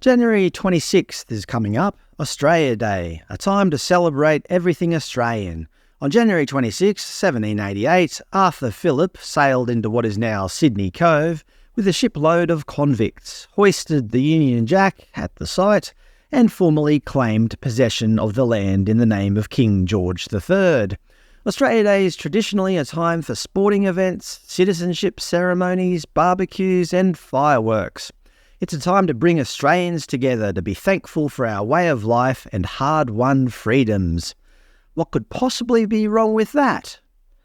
January 26th is coming up, Australia Day, a time to celebrate everything Australian. On January 26, 1788, Arthur Phillip sailed into what is now Sydney Cove with a shipload of convicts, hoisted the Union Jack at the site, and formally claimed possession of the land in the name of King George III. Australia Day is traditionally a time for sporting events, citizenship ceremonies, barbecues and fireworks. It's a time to bring Australians together to be thankful for our way of life and hard-won freedoms. What could possibly be wrong with that?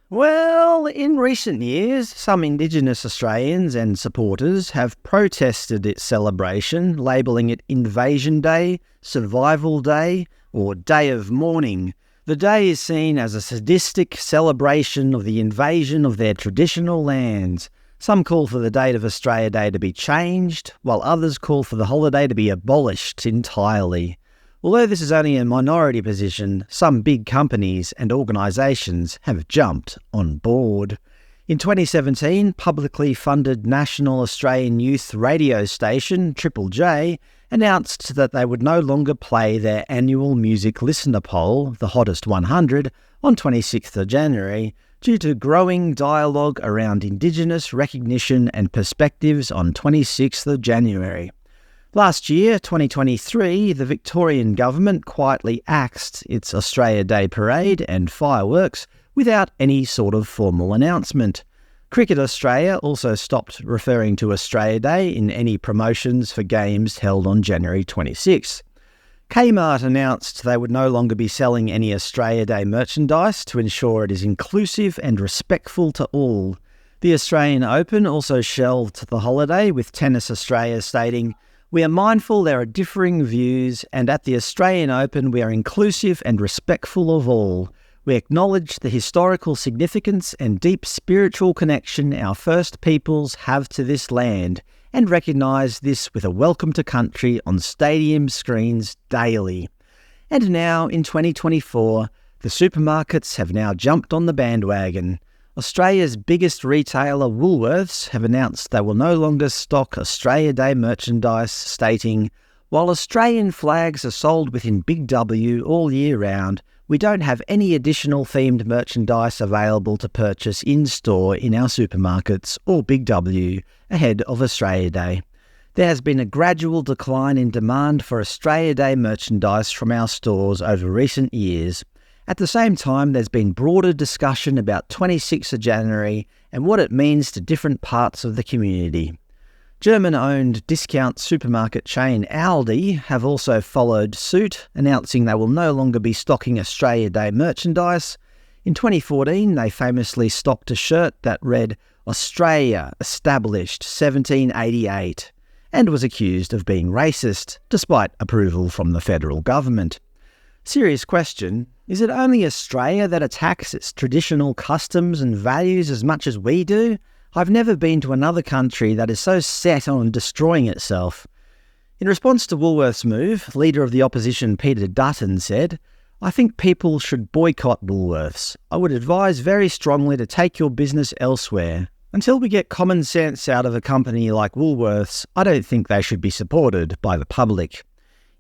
Well, in recent years, some Indigenous Australians and supporters have protested its celebration, labelling it Invasion Day, Survival Day, or Day of Mourning. The day is seen as a sadistic celebration of the invasion of their traditional lands. Some call for the date of Australia Day to be changed, while others call for the holiday to be abolished entirely. Although this is only a minority position, some big companies and organisations have jumped on board. In 2017, publicly funded National Australian Youth radio station, Triple J, announced that they would no longer play their annual music listener poll, the Hottest 100, on 26th of January, due to growing dialogue around Indigenous recognition and perspectives on 26th of January. Last year, 2023, the Victorian government quietly axed its Australia Day parade and fireworks without any sort of formal announcement. Cricket Australia also stopped referring to Australia Day in any promotions for games held on January 26. Kmart announced they would no longer be selling any Australia Day merchandise to ensure it is inclusive and respectful to all. The Australian Open also shelved the holiday, with Tennis Australia stating, "We are mindful there are differing views, and at the Australian Open we are inclusive and respectful of all. We acknowledge the historical significance and deep spiritual connection our First Peoples have to this land, and recognise this with a welcome to country on stadium screens daily." And now, in 2024, the supermarkets have now jumped on the bandwagon. Australia's biggest retailer, Woolworths, have announced they will no longer stock Australia Day merchandise, stating, "While Australian flags are sold within Big W all year round, we don't have any additional themed merchandise available to purchase in-store in our supermarkets or Big W ahead of Australia Day. There has been a gradual decline in demand for Australia Day merchandise from our stores over recent years. At the same time, there's been broader discussion about 26th of January and what it means to different parts of the community." German-owned discount supermarket chain Aldi have also followed suit, announcing they will no longer be stocking Australia Day merchandise. In 2014, they famously stocked a shirt that read, "Australia, established 1788", and was accused of being racist, despite approval from the federal government. Serious question, is it only Australia that attacks its traditional customs and values as much as we do? I've never been to another country that is so set on destroying itself. In response to Woolworths' move, leader of the opposition Peter Dutton said, "I think people should boycott Woolworths. I would advise very strongly to take your business elsewhere. Until we get common sense out of a company like Woolworths, I don't think they should be supported by the public."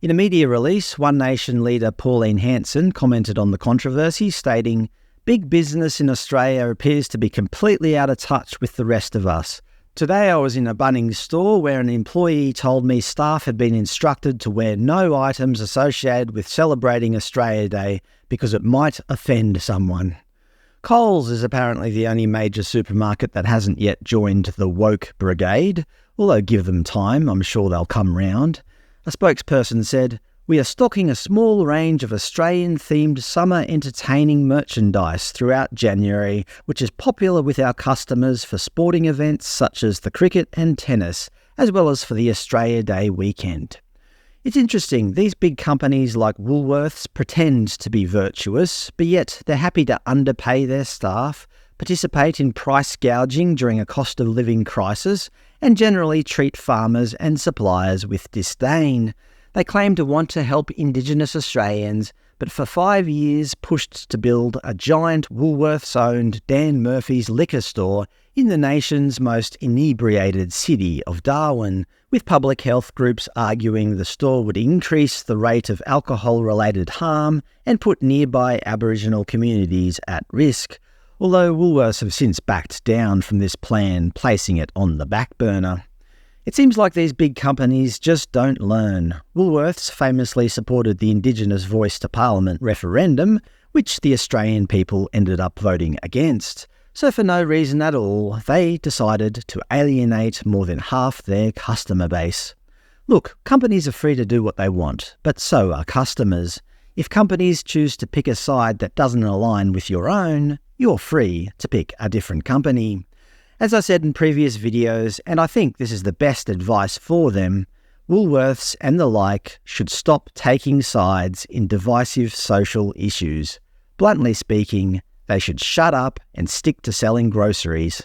In a media release, One Nation leader Pauline Hanson commented on the controversy, stating, "Big business in Australia appears to be completely out of touch with the rest of us. Today I was in a Bunnings store where an employee told me staff had been instructed to wear no items associated with celebrating Australia Day because it might offend someone." Coles is apparently the only major supermarket that hasn't yet joined the woke brigade, although give them time, I'm sure they'll come round. A spokesperson said, "We are stocking a small range of Australian-themed summer entertaining merchandise throughout January, which is popular with our customers for sporting events such as the cricket and tennis, as well as for the Australia Day weekend." It's interesting, these big companies like Woolworths pretend to be virtuous, but yet they're happy to underpay their staff, participate in price gouging during a cost of living crisis, and generally treat farmers and suppliers with disdain. They claim to want to help Indigenous Australians, but for 5 years pushed to build a giant Woolworths-owned Dan Murphy's liquor store in the nation's most inebriated city of Darwin, with public health groups arguing the store would increase the rate of alcohol-related harm and put nearby Aboriginal communities at risk, although Woolworths have since backed down from this plan, placing it on the back burner. It seems like these big companies just don't learn. Woolworths famously supported the Indigenous Voice to Parliament referendum, which the Australian people ended up voting against. So for no reason at all, they decided to alienate more than half their customer base. Look, companies are free to do what they want, but so are customers. If companies choose to pick a side that doesn't align with your own, you're free to pick a different company. As I said in previous videos, and I think this is the best advice for them, Woolworths and the like should stop taking sides in divisive social issues. Bluntly speaking, they should shut up and stick to selling groceries.